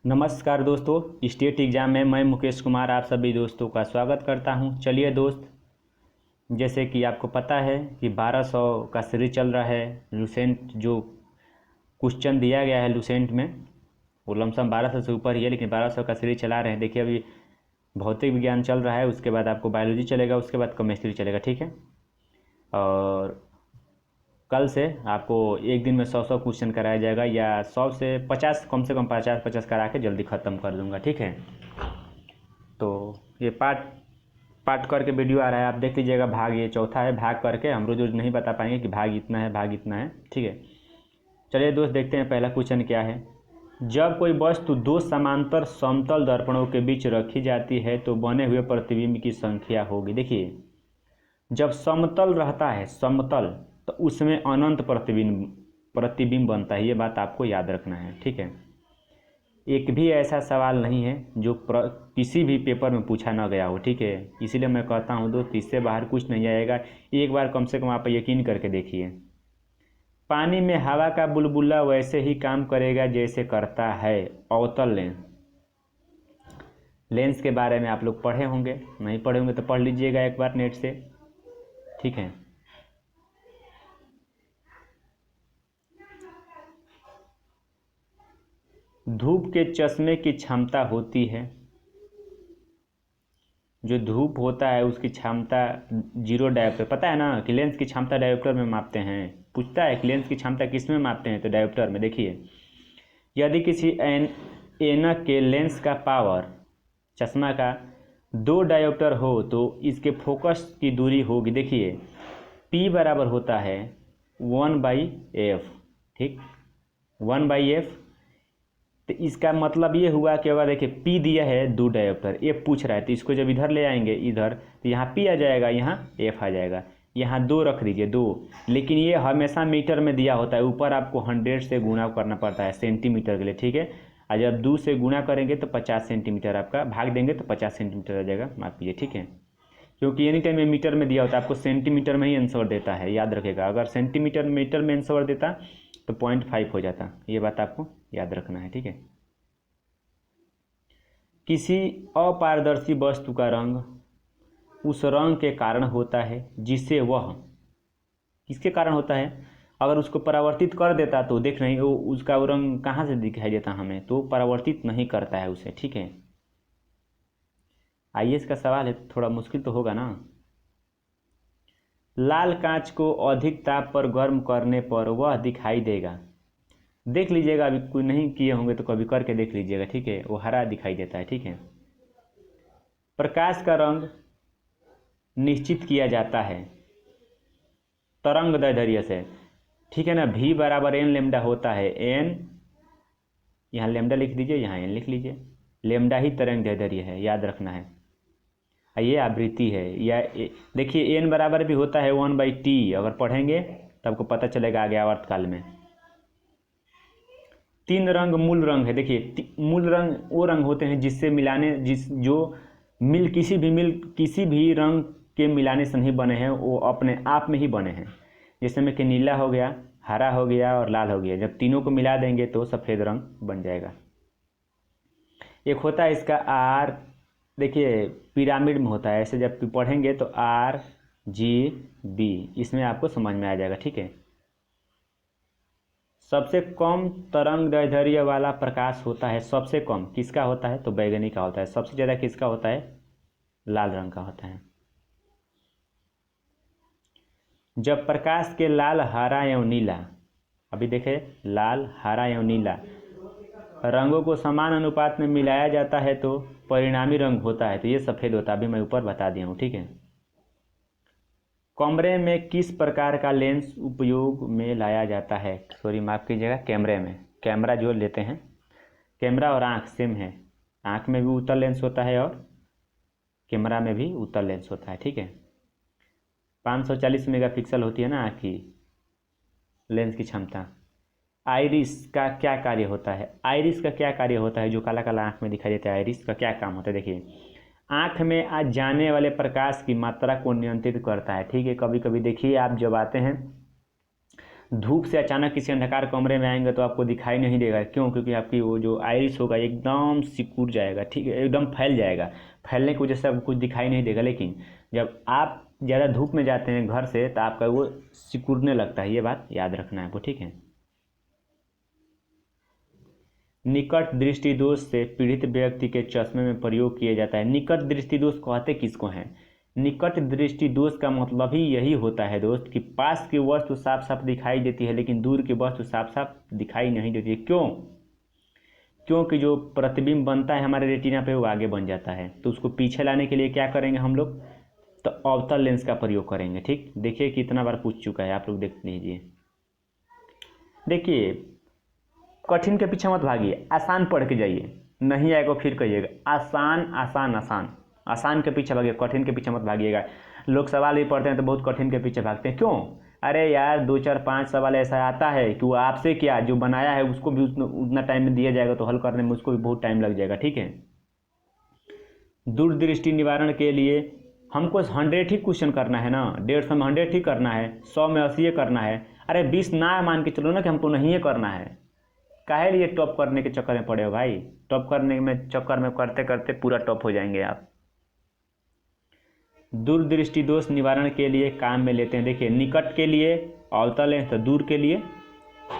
नमस्कार दोस्तों, state exam में मैं मुकेश कुमार आप सभी दोस्तों का स्वागत करता हूं। चलिए दोस्त, जैसे कि आपको पता है कि 1200 का सीरीज चल रहा है। लुसेंट जो क्वेश्चन दिया गया है लुसेंट में वो लमसम 1200 से ऊपर ही है, लेकिन 1200 का सीरीज चला रहे हैं। देखिए अभी भौतिक विज्ञान चल रहा है, उसके बाद आपको बायोलॉजी चलेगा, उसके बाद केमिस्ट्री चलेगा, ठीक है। और कल से आपको एक दिन में 100 क्वेश्चन कराया जाएगा, या 100 से 50, कम से कम 50 करा के जल्दी ख़त्म कर दूंगा, ठीक है। तो ये पार्ट करके वीडियो आ रहा है, आप देख लीजिएगा। भाग ये चौथा है, भाग करके हम रोज नहीं बता पाएंगे कि भाग इतना है, भाग इतना है, ठीक है। चलिए दोस्त, देखते हैं पहला क्वेश्चन क्या है। जब कोई वस्तु दो समांतर समतल दर्पणों के बीच रखी जाती है तो बने हुए प्रतिबिंब की संख्या होगी। देखिए, जब समतल रहता है, समतल, तो उसमें अनंत प्रतिबिंब बनता है। ये बात आपको याद रखना है, ठीक है। एक भी ऐसा सवाल नहीं है जो किसी भी पेपर में पूछा ना गया हो, ठीक है। इसीलिए मैं कहता हूँ दोस्त, इससे बाहर कुछ नहीं आएगा। एक बार कम से कम आप यकीन करके देखिए। पानी में हवा का बुलबुला वैसे ही काम करेगा जैसे करता है अवतल लेंस। लेंस के बारे में आप लोग पढ़े होंगे, नहीं पढ़े होंगे तो पढ़ लीजिएगा एक बार नेट से, ठीक है। धूप के चश्मे की क्षमता होती है, जो धूप होता है उसकी क्षमता जीरो डायोप्टर, पता है ना कि लेंस की क्षमता डायोप्टर में मापते हैं। पूछता है कि लेंस की क्षमता किस में मापते हैं, तो डायोप्टर में। देखिए, यदि किसी ऐनक के लेंस का पावर, चश्मा का, 2 डायोप्टर हो तो इसके फोकस की दूरी होगी। देखिए, P बराबर होता है 1/f, ठीक, 1/f। तो इसका मतलब ये हुआ कि अगर देखिए P दिया है 2 डायोप्टर, F पूछ रहा है, तो इसको जब इधर ले आएंगे इधर, तो यहाँ P आ जाएगा, यहाँ F आ जाएगा। यहाँ 2 रख दीजिए, 2। लेकिन ये हमेशा मीटर में दिया होता है, ऊपर आपको 100 से गुणा करना पड़ता है सेंटीमीटर के लिए, ठीक है। और जब 2 से गुणा करेंगे तो 50 सेंटीमीटर, आपका भाग देंगे तो 50 सेंटीमीटर आ जाएगा, माफ कीजिए, ठीक है। क्योंकि एनी टाइम ये मीटर में दिया होता है, आपको सेंटीमीटर में ही आंसर देता है, याद रखेगा। अगर सेंटीमीटर मीटर में आंसर देता तो 0.5 हो जाता। ये बात आपको याद रखना है, ठीक है। किसी अपारदर्शी वस्तु का रंग उस रंग के कारण होता है जिसे वह, किसके कारण होता है, अगर उसको परावर्तित कर देता तो देख रहे हो उसका वो रंग कहाँ से दिखाई देता हमें, तो परावर्तित नहीं करता है उसे, ठीक है। आईएएस का सवाल है, थोड़ा मुश्किल तो होगा ना। लाल कांच को अधिक ताप पर गर्म करने पर वह दिखाई देगा। देख लीजिएगा, अभी कोई नहीं किए होंगे तो कभी करके देख लीजिएगा, ठीक है। वो हरा दिखाई देता है, ठीक है। प्रकाश का रंग निश्चित किया जाता है तरंग दैर्ध्य से, ठीक है ना। V बराबर n लेमडा होता है। n, यहाँ लेमडा लिख दीजिए, यहाँ n लिख लीजिए। लेमडा ही तरंग दैर्ध्य है, याद रखना है। ये आवृत्ति है, या देखिए n बराबर भी होता है 1/t। अगर पढ़ेंगे तो आपको पता चलेगा आगे आवर्तकाल में। 3 रंग मूल रंग है। देखिए, मूल रंग वो रंग होते हैं जिससे मिलाने, किसी भी रंग के मिलाने से नहीं बने हैं, वो अपने आप में ही बने हैं। जैसे में कि नीला हो गया, हरा हो गया और लाल हो गया, जब तीनों को मिला देंगे तो सफ़ेद रंग बन जाएगा। एक होता है इसका R, देखिए पिरामिड में होता है, ऐसे जब पढ़ेंगे तो RGB, इसमें आपको समझ में आ जाएगा, ठीक है। सबसे कम तरंग दैर्ध्य वाला प्रकाश होता है, सबसे कम किसका होता है, तो बैगनी का होता है। सबसे ज़्यादा किसका होता है, लाल रंग का होता है। जब प्रकाश के लाल, हरा एवं नीला, अभी देखें, लाल, हरा एवं नीला रंगों को समान अनुपात में मिलाया जाता है तो परिणामी रंग होता है, तो ये सफ़ेद होता है। अभी मैं ऊपर बता दिया हूँ, ठीक है। कमरे में किस प्रकार का लेंस उपयोग में लाया जाता है, सॉरी माफ़ कीजिएगा, कैमरे में। कैमरा जो लेते हैं, कैमरा और आँख सेम है। आँख में भी उत्तल लेंस होता है और कैमरा में भी उत्तल लेंस होता है, ठीक है। 540 मेगापिक्सल होती है ना आँख की लेंस की क्षमता। आइरिस का क्या कार्य होता है, आइरिस का क्या कार्य होता है, जो काला काला आँख में दिखाई देता है, आइरिस का क्या काम होता है। देखिए, आँख में आ जाने वाले प्रकाश की मात्रा को नियंत्रित करता है, ठीक है। कभी कभी देखिए आप जब आते हैं धूप से अचानक किसी अंधकार कमरे में आएंगे तो आपको दिखाई नहीं देगा। क्यों? क्योंकि आपकी वो जो आइरिस होगा एकदम सिकुड़ जाएगा, ठीक है, एकदम फैल जाएगा। फैलने की वजह से आपको कुछ दिखाई नहीं देगा। लेकिन जब आप ज़्यादा धूप में जाते हैं घर से तो आपका वो सिकुड़ने लगता है। ये बात याद रखना है आपको, ठीक है। निकट दृष्टि दोष से पीड़ित व्यक्ति के चश्मे में प्रयोग किया जाता है। निकट दृष्टि दोष कहते किसको हैं? निकट दृष्टि दोष का मतलब ही यही होता है दोस्त कि पास की वस्तु साफ साफ दिखाई देती है लेकिन दूर की वस्तु साफ साफ दिखाई नहीं देती है। क्यों? क्योंकि जो प्रतिबिंब बनता है हमारे रेटिना पे वो आगे बन जाता है। तो उसको पीछे लाने के लिए क्या करेंगे हम लोग? तो अवतल लेंस का प्रयोग करेंगे। ठीक, देखिए कितना बार पूछ चुका है, आप लोग देख लीजिए। देखिए, कठिन के पीछे मत भागिए, आसान पढ़ के जाइए। नहीं आएगा फिर कहिएगा आसान आसान आसान। आसान के पीछे भागिए, कठिन के पीछे मत भागिएगा। लोग सवाल भी पढ़ते हैं तो बहुत कठिन के पीछे भागते हैं। क्यों? अरे यार 2 4 5 सवाल ऐसा आता है कि वो आपसे क्या जो बनाया है उसको भी उतना टाइम में दिया जाएगा तो हल करने में उसको भी बहुत टाइम लग जाएगा। ठीक है। दूरदृष्टि निवारण के लिए हमको 100 ही क्वेश्चन करना है ना, 150 में 100 ही करना है, 100 में 80 करना है। अरे 20 ना मान के चलो ना कि हमको नहीं करना है। काहे लिए टॉप करने के चक्कर में पड़े हो भाई? टॉप करने में चक्कर में करते करते पूरा टॉप हो जाएंगे आप। दूरदृष्टि दोष निवारण के लिए काम में लेते हैं। देखिए, निकट के लिए अवतल लेंस तो दूर के लिए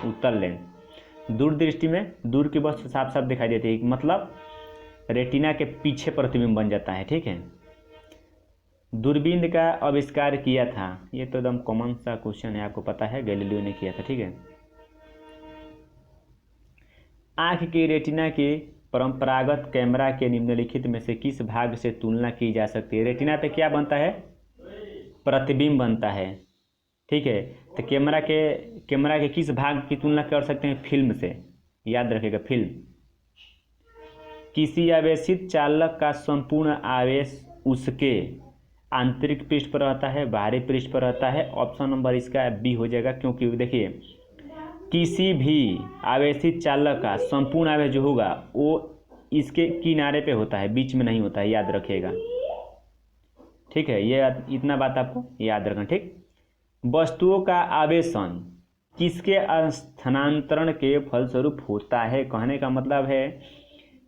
उत्तल लेंस। दूरदृष्टि में दूर की वस्तु साफ साफ दिखाई देती है, मतलब रेटिना के पीछे प्रतिबिंब बन जाता है। ठीक है। दूरबीन का आविष्कार किया था, ये तो एकदम कॉमन सा क्वेश्चन है, आपको पता है गैलीलियो ने किया था। ठीक है। आँख की रेटिना के परंपरागत कैमरा के निम्नलिखित में से किस भाग से तुलना की जा सकती है? रेटिना पे क्या बनता है? प्रतिबिंब बनता है। ठीक है। तो कैमरा के किस भाग की तुलना कर सकते हैं? फिल्म से। याद रखिएगा, फिल्म। किसी आवेशित चालक का संपूर्ण आवेश उसके आंतरिक पृष्ठ पर रहता है, बाहरी पृष्ठ पर रहता है। ऑप्शन नंबर इसका बी हो जाएगा, क्योंकि देखिए किसी भी आवेशित चालक का संपूर्ण आवेश जो होगा वो इसके किनारे पे होता है, बीच में नहीं होता है, याद रखिएगा। ठीक है, ये इतना बात आपको याद रखना। ठीक। वस्तुओं का आवेशन किसके स्थानांतरण के फलस्वरूप होता है? कहने का मतलब है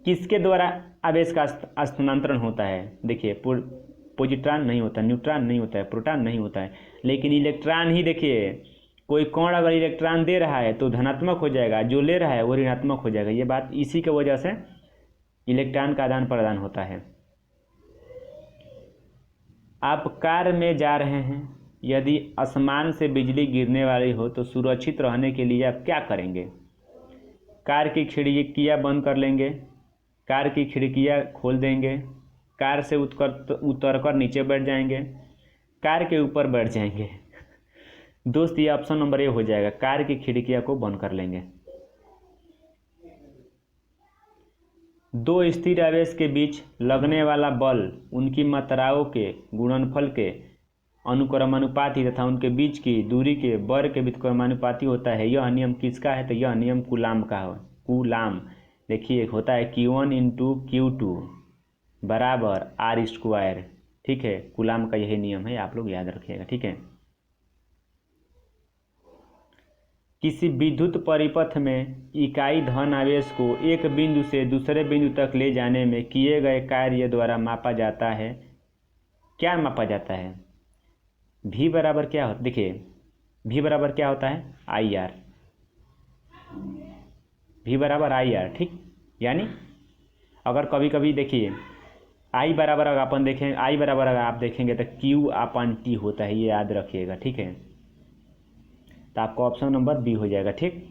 किसके द्वारा आवेश का स्थानांतरण होता है। देखिए, पॉजिट्रॉन नहीं होता, न्यूट्रॉन नहीं होता है, प्रोटॉन नहीं होता है, लेकिन इलेक्ट्रॉन ही। देखिए, कोई कण अगर इलेक्ट्रॉन दे रहा है तो धनात्मक हो जाएगा, जो ले रहा है वो ऋणात्मक हो जाएगा। ये बात इसी की वजह से इलेक्ट्रॉन का आदान प्रदान होता है। आप कार में जा रहे हैं, यदि आसमान से बिजली गिरने वाली हो तो सुरक्षित रहने के लिए आप क्या करेंगे? कार की खिड़कियां बंद कर लेंगे, कार की खिड़कियां खोल देंगे, कार से उतरकर नीचे बैठ जाएंगे, कार के ऊपर बैठ जाएंगे। दोस्त, ये ऑप्शन नंबर ए हो जाएगा, कार की खिड़कियां को बंद कर लेंगे। दो स्थिर आवेश के बीच लगने वाला बल उनकी मात्राओं के गुणनफल के अनुक्रमानुपाती तथा उनके बीच की दूरी के वर्ग के व्युत्क्रमानुपाती होता है। यह नियम किसका है? तो यह नियम कूलाम का है। कूलाम, देखिए होता है Q1 इंटू Q2 बराबर R²। ठीक है, कूलाम का यही नियम है, आप लोग याद रखिएगा। ठीक है। किसी विद्युत परिपथ में इकाई धन आवेश को एक बिंदु से दूसरे बिंदु तक ले जाने में किए गए कार्य द्वारा मापा जाता है। क्या मापा जाता है? V बराबर क्या होता है? देखिए, V बराबर क्या होता है? IR। V बराबर IR। ठीक, यानी अगर कभी कभी देखिए I बराबर अगर अपन देखें, I बराबर अगर आप देखेंगे तो Q/T होता है, ये याद रखिएगा। ठीक है। तो आपका ऑप्शन नंबर बी हो जाएगा। ठीक,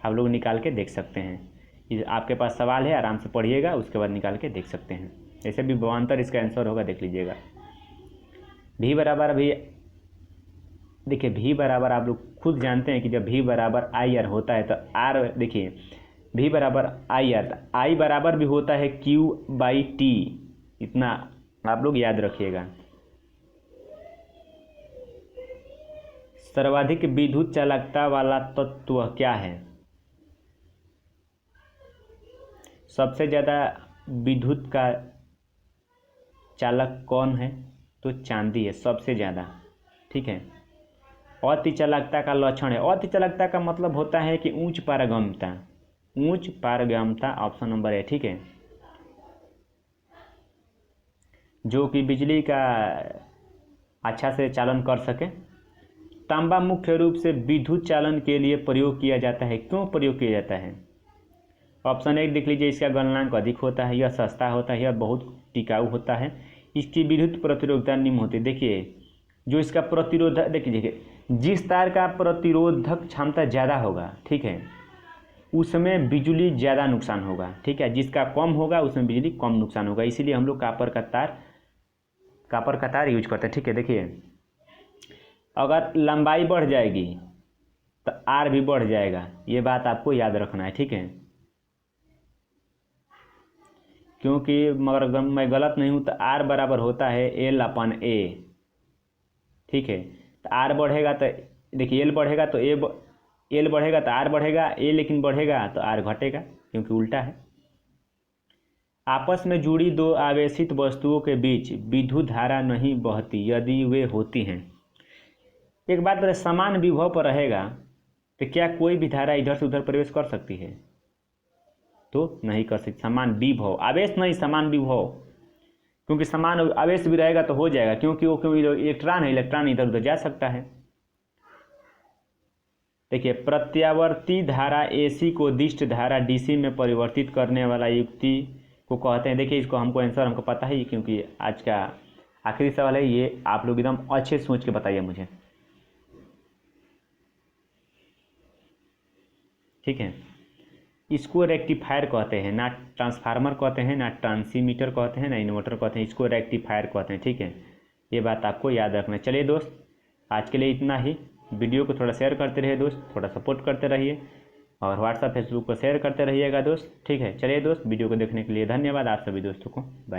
आप लोग निकाल के देख सकते हैं। आपके पास सवाल है, आराम से पढ़िएगा, उसके बाद निकाल के देख सकते हैं। ऐसे भी बवान्तर इसका आंसर होगा, देख लीजिएगा। भी बराबर अभी देखिए, भी बराबर आप लोग खुद जानते हैं कि जब भी बराबर IR होता है तो R, देखिए भी बराबर IR, I बराबर भी होता है Q/T। इतना आप लोग याद रखिएगा। सर्वाधिक विद्युत चालकता वाला तत्व क्या है? सबसे ज़्यादा विद्युत का चालक कौन है? तो चांदी है सबसे ज़्यादा। ठीक है। अति चालाकता का लक्षण है। अति चालाकता का मतलब होता है कि उच्च पारगम्यता, उच्च पारगम्यता ऑप्शन नंबर है, ठीक है, जो कि बिजली का अच्छा से चालन कर सके। तांबा मुख्य रूप से विद्युत चालन के लिए प्रयोग किया जाता है। क्यों प्रयोग किया जाता है? ऑप्शन 1 देख लीजिए, इसका गलनांक अधिक होता है, यह सस्ता होता है, यह बहुत टिकाऊ होता है, इसकी विद्युत प्रतिरोधकता निम्न होती है। देखिए जो इसका प्रतिरोधक, देखिए जिस तार का प्रतिरोधक क्षमता ज़्यादा होगा, ठीक है, उसमें बिजली ज़्यादा नुकसान होगा, ठीक है, जिसका कम होगा उसमें बिजली कम नुकसान होगा। इसीलिए हम लोग कॉपर का तार यूज करते हैं, ठीक है। देखिए अगर लंबाई बढ़ जाएगी तो आर भी बढ़ जाएगा, ये बात आपको याद रखना है, ठीक है, क्योंकि मगर मैं गलत नहीं हूँ तो आर बराबर होता है L/A, ठीक है। तो आर बढ़ेगा तो देखिए एल बढ़ेगा तो एल बढ़ेगा तो आर बढ़ेगा, ए लेकिन बढ़ेगा तो आर घटेगा, क्योंकि उल्टा है। आपस में जुड़ी दो आवेशित वस्तुओं के बीच विद्युत धारा नहीं बहती यदि वे होती हैं। एक बात बता, समान विभव पर रहेगा तो क्या कोई भी धारा इधर से उधर प्रवेश कर सकती है? तो नहीं कर सकती। समान विभव, आवेश नहीं, समान विभव, क्योंकि समान आवेश भी रहेगा तो हो जाएगा, क्योंकि इलेक्ट्रॉन है, इलेक्ट्रॉन इधर उधर जा सकता है। देखिए प्रत्यावर्ती धारा एसी को दिष्ट धारा डीसी में परिवर्तित करने वाला युक्ति को कहते हैं। देखिए इसको आंसर हमको पता है, क्योंकि आज का आखिरी सवाल है, ये आप लोग एकदम अच्छे सोच के बताइए मुझे, ठीक है। इसको रेक्टिफायर कहते हैं, ना ट्रांसफार्मर कहते हैं, ना ट्रांसमीटर कहते हैं, ना इन्वर्टर कहते हैं, इसको रेक्टिफायर कहते हैं, ठीक है। ये बात आपको याद रखना है। चलिए दोस्त, आज के लिए इतना ही। वीडियो को थोड़ा शेयर करते रहिए दोस्त, थोड़ा सपोर्ट करते रहिए, और व्हाट्सएप फेसबुक पर शेयर करते रहिएगा दोस्त, ठीक है। चलिए दोस्त, वीडियो को देखने के लिए धन्यवाद आप सभी दोस्तों को, बाय।